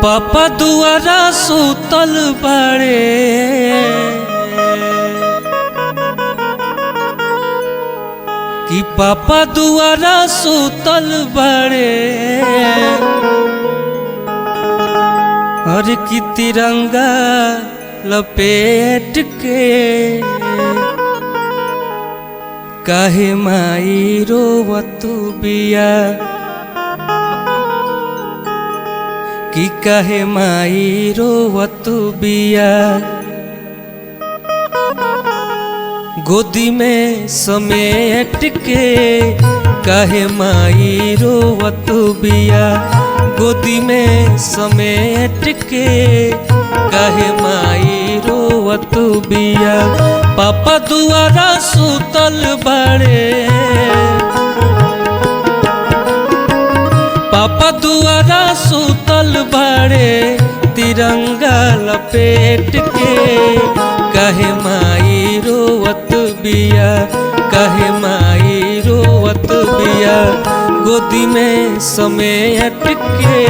पापा दुआरा सुतल बाड़े, कि पापा दुआरा सुतल बाड़े, और कि तिरंगा लपेट के काहे माई रोवत बिया, कि काहे माई रोवत बिया। गोदी में समेट के काहे माई रोवत बिया, गोदी में समेट के काहे माई रोवत बिया। पापा दुआरा सुतल बाड़े, पापा दुआरा सुतल बाड़े, तिरंगा लपेट के काहे माई रोवत बिया, काहे माई रोवत बिया। गोदी में समेट के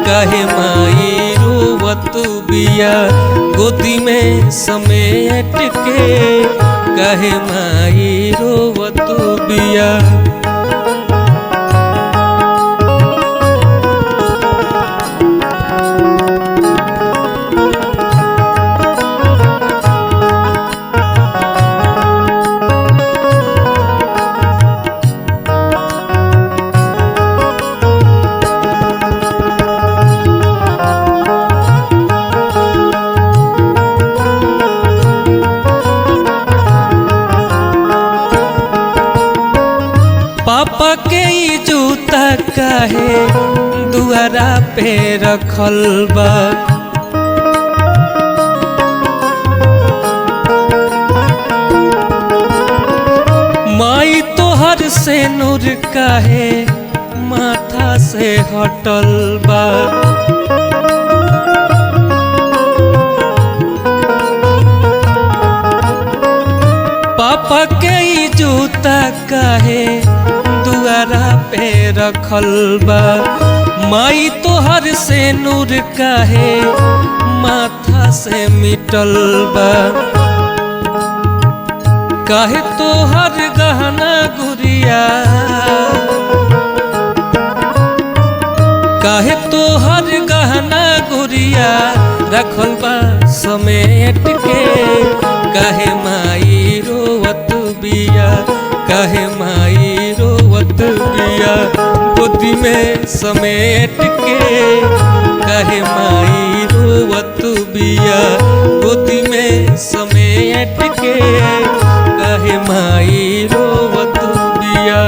काहे माई रोवत बिया, गोदी में समेट के काहे माई रोवत बिया। पापा के ई जूता काहे दुआरा पे रखल बा, माई तोहर से नूर काहे माथा से हटल बा। पापा के ई जूता काहे दुआरा पे रखल बा, माई तोहर से नूर काहे माथा से मिटल बा। काहे तोहर गहना गुड़िया, काहे तोहर गहना गुड़िया रखल बा समेट के काहे माई रोवत बिया, काहे माई रोवत बिया। गोदी में समेट के काहे माई रोवत बिया, गोदी में समेट के काहे माई रोवत बिया।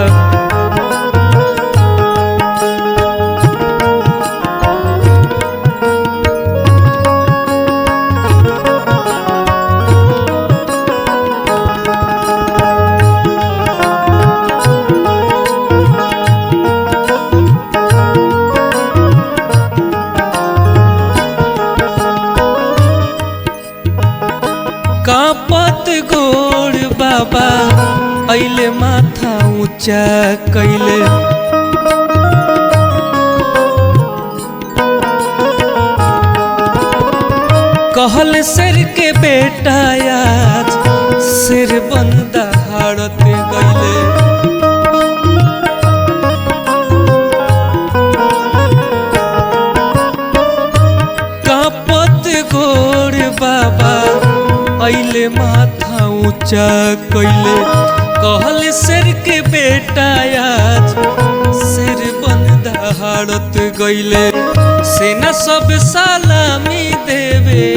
कांपत गोड़ बाबा अइले माथा ऊंचा कैले, कहल सिर के बेटा आज सिर बंदा हारत गइले। कांपत गोड़ बाबा अइले माथा ऊंचा कैले, कहल सिर के बेटा आज सिर बंद हारत गइले। सेना सब सलामी देवे,